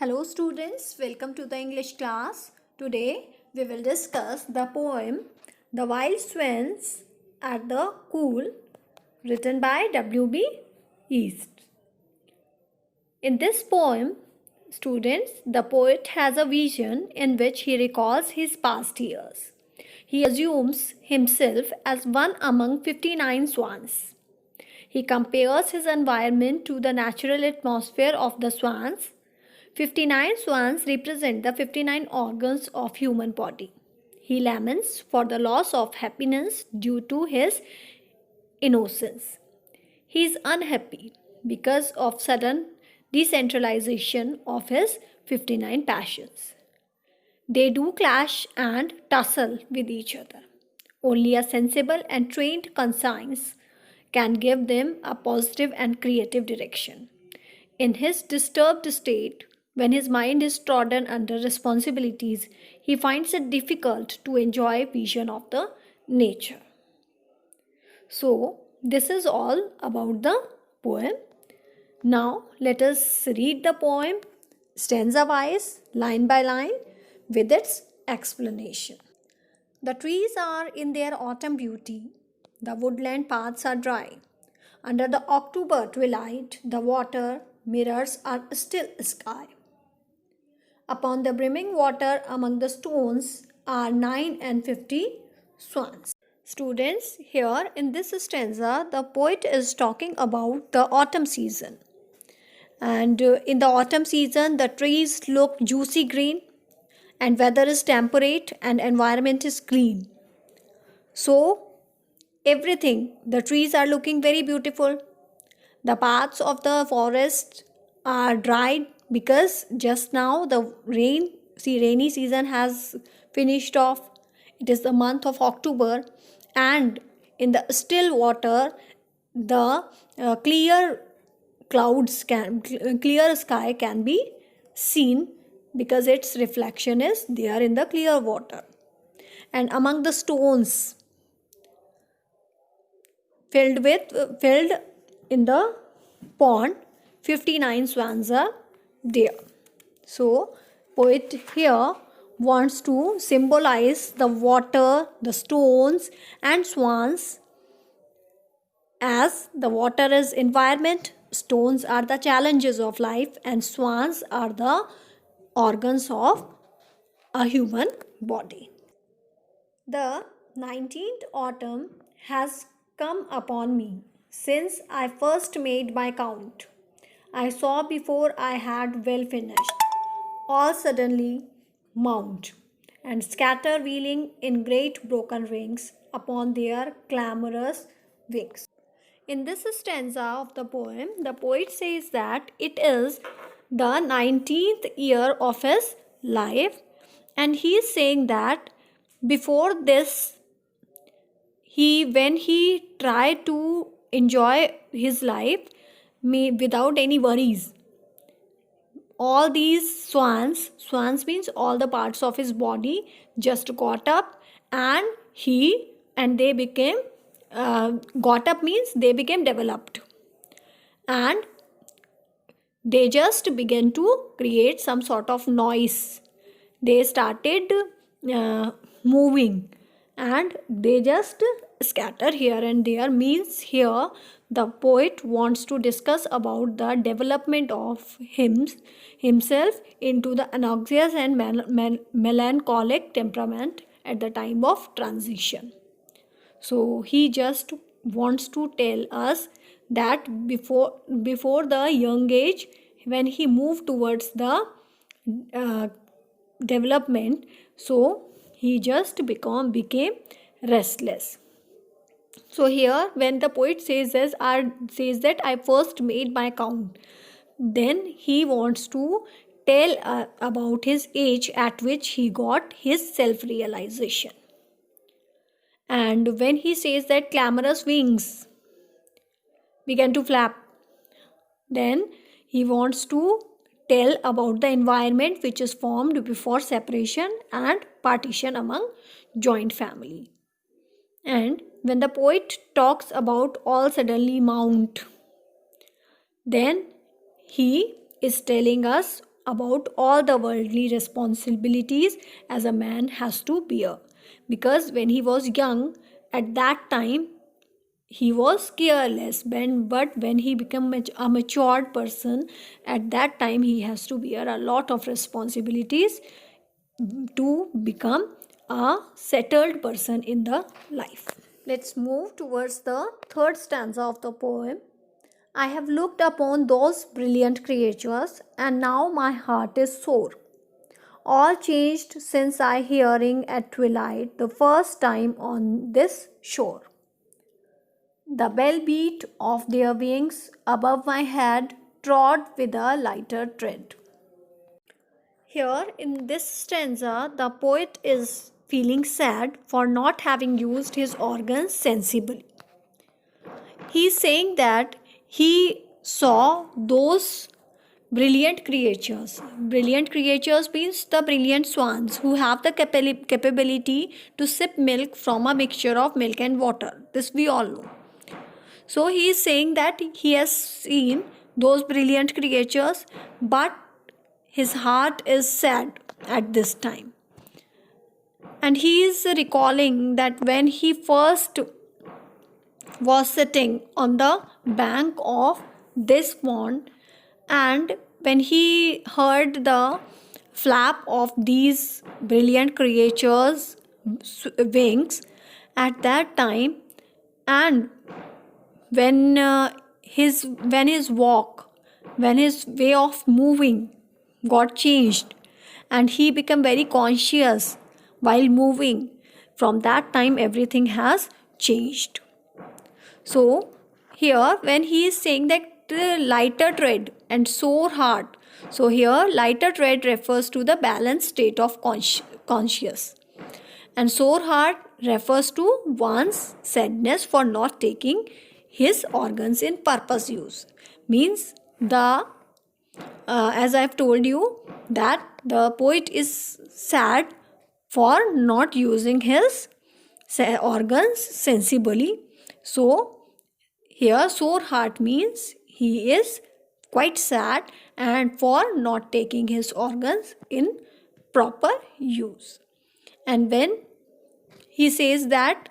Hello students, welcome to the English class. Today we will discuss the poem The Wild Swans at the Cool written by W.B. Yeats. In this poem, students, the poet has a vision in which he recalls his past years. He assumes himself as one among 59 swans. He compares his environment to the natural atmosphere of the swans. 59 swans represent the 59 organs of human body. He laments for the loss of happiness due to his innocence. He is unhappy because of sudden decentralization of his 59 passions. They do clash and tussle with each other. Only a sensible and trained conscience can give them a positive and creative direction. In his disturbed state, when his mind is trodden under responsibilities, he finds it difficult to enjoy vision of the nature. So, this is all about the poem. Now, let us read the poem stanza wise, line by line, with its explanation. The trees are in their autumn beauty, the woodland paths are dry. Under the October twilight, the water mirrors a still sky. Upon the brimming water among the stones are 59 swans. Students, here in this stanza, the poet is talking about the autumn season. And in the autumn season, the trees look juicy green and weather is temperate and environment is clean. So, everything, the trees are looking very beautiful. The paths of the forest are dried because just now the rainy season has finished off. It is the month of October, and in the still water the clear sky can be seen because its reflection is there in the clear water. And among the stones filled in the pond, 59 swans are there. So, poet here wants to symbolize the water, the stones and swans. As the water is environment, stones are the challenges of life and swans are the organs of a human body. The 19th autumn has come upon me since I first made my count. I saw before I had well finished, all suddenly mount and scatter wheeling in great broken rings upon their clamorous wings. In this stanza of the poem, the poet says that it is the 19th year of his life, and he is saying that before this, when he tried to enjoy his life without any worries, all these swans means all the parts of his body just got up and they became got up means they became developed, and they just began to create some sort of noise. They started moving and they just scatter here and there. Means here the poet wants to discuss about the development of himself into the anxious and melancholic temperament at the time of transition. So he just wants to tell us that before the young age, when he moved towards the development, so he just became restless. So here when the poet says that I first made my count, then he wants to tell about his age at which he got his self realization. And when he says that clamorous wings began to flap, then he wants to tell about the environment which is formed before separation and partition among joint family. And when the poet talks about all suddenly mount, then he is telling us about all the worldly responsibilities as a man has to bear. Because when he was young, at that time, he was careless, but when he became a matured person, at that time he has to bear a lot of responsibilities to become a settled person in the life. Let's move towards the third stanza of the poem. I have looked upon those brilliant creatures, and now my heart is sore. All changed since I hearing at twilight the first time on this shore. The bell beat of their wings above my head trod with a lighter tread. Here in this stanza, the poet is feeling sad for not having used his organs sensibly. He is saying that he saw those brilliant creatures. Brilliant creatures means the brilliant swans who have the capability to sip milk from a mixture of milk and water. This we all know. So he is saying that he has seen those brilliant creatures, but his heart is sad at this time. And he is recalling that when he first was sitting on the bank of this pond, and when he heard the flap of these brilliant creatures' wings at that time, and when his way of moving got changed, and he became very conscious while moving, from that time everything has changed. So here when he is saying that lighter tread and sore heart, so here lighter tread refers to the balanced state of conscious, and sore heart refers to one's sadness for not taking his organs in purpose use. Means the as I've told you that the poet is sad for not using his organs sensibly. So here sore heart means he is quite sad and for not taking his organs in proper use. And when he says that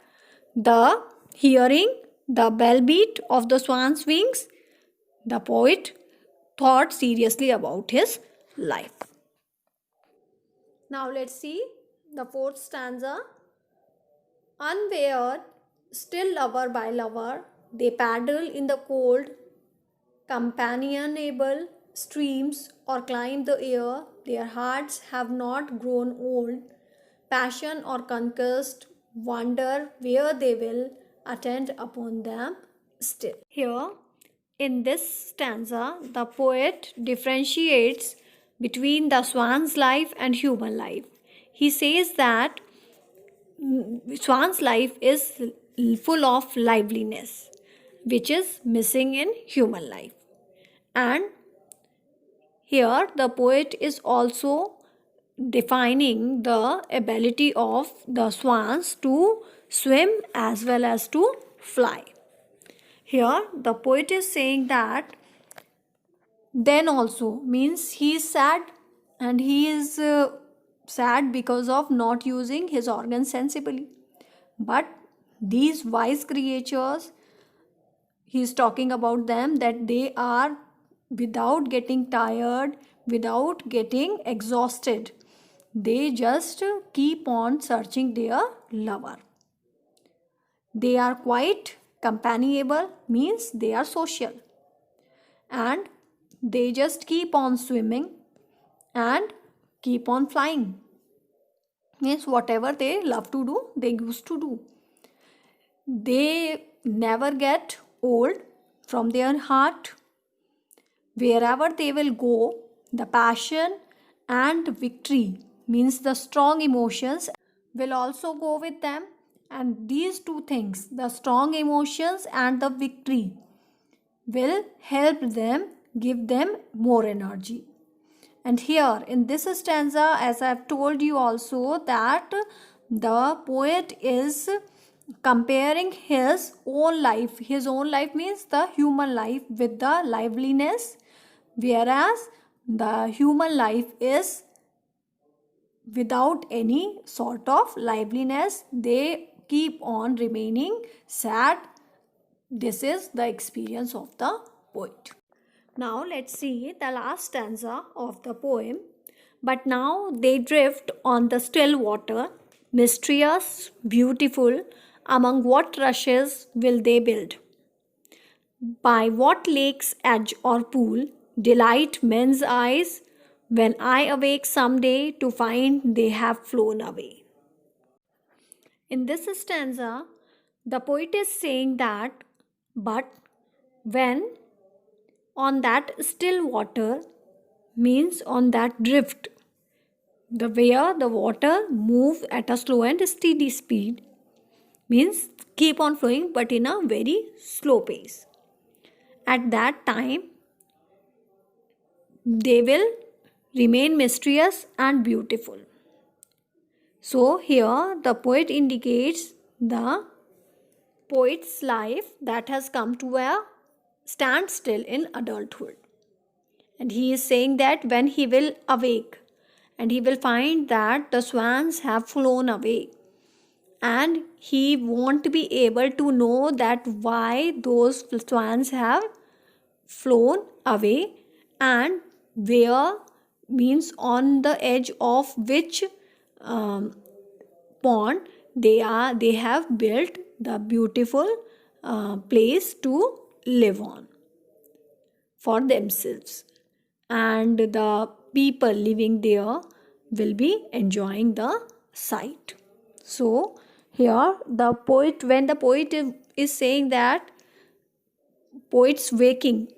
the hearing the bell beat of the swan's wings, the poet thought seriously about his life. Now let's see the fourth stanza. Unwearied, still lover by lover, they paddle in the cold, companionable streams or climb the air. Their hearts have not grown old. Passion or conquest wonder where they will attend upon them still. Here in this stanza, the poet differentiates between the swan's life and human life. He says that swan's life is full of liveliness, which is missing in human life. And here the poet is also defining the ability of the swans to swim as well as to fly. Here the poet is saying that then also means he is sad, and he is sad because of not using his organs sensibly. But these wise creatures, he is talking about them that they are without getting tired, without getting exhausted, they just keep on searching their lover. They are quite companionable, means they are social, and they just keep on swimming and keep on flying, means whatever they love to do they used to do. They never get old from their heart. Wherever they will go, the passion and victory, means the strong emotions, will also go with them. And these two things, the strong emotions and the victory, will help them, give them more energy. And here in this stanza, as I have told you also, that the poet is comparing his own life. His own life means the human life with the liveliness, whereas the human life is without any sort of liveliness. They keep on remaining sad. This is the experience of the poet. Now let's see the last stanza of the poem. But now they drift on the still water, mysterious, beautiful. Among what rushes will they build? By what lake's edge or pool delight men's eyes when I awake someday to find they have flown away? In this stanza, the poet is saying that, but when on that still water means on that drift, the where the water moves at a slow and steady speed, means keep on flowing but in a very slow pace. At that time, they will remain mysterious and beautiful. So here the poet indicates the poet's life that has come to a standstill in adulthood. And he is saying that when he will awake and he will find that the swans have flown away, and he won't be able to know that why those swans have flown away and where means on the edge of which pond they have built the beautiful place to live on for themselves, and the people living there will be enjoying the sight. So here the poet, when the poet is saying that poet's waking,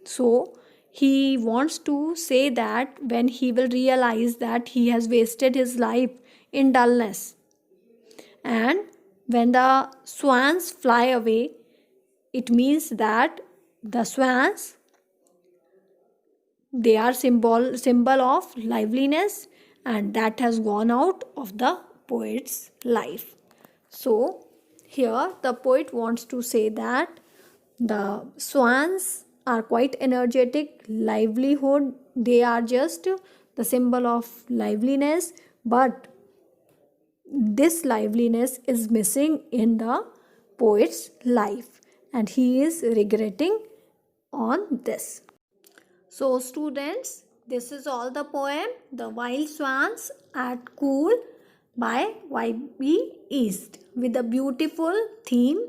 so he wants to say that when he will realize that he has wasted his life in dullness, and when the swans fly away, it means that the swans, they are symbol of liveliness, and that has gone out of the poet's life. So here the poet wants to say that the swans are quite energetic, livelihood, they are just the symbol of liveliness, but this liveliness is missing in the poet's life and he is regretting on this. So students, this is all the poem The Wild Swans at Cool by Y.B. Yeats, with a beautiful theme,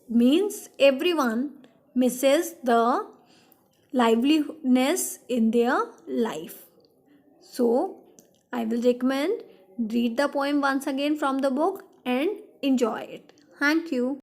means everyone misses the liveliness in their life. So I will recommend read the poem once again from the book and enjoy it. Thank you.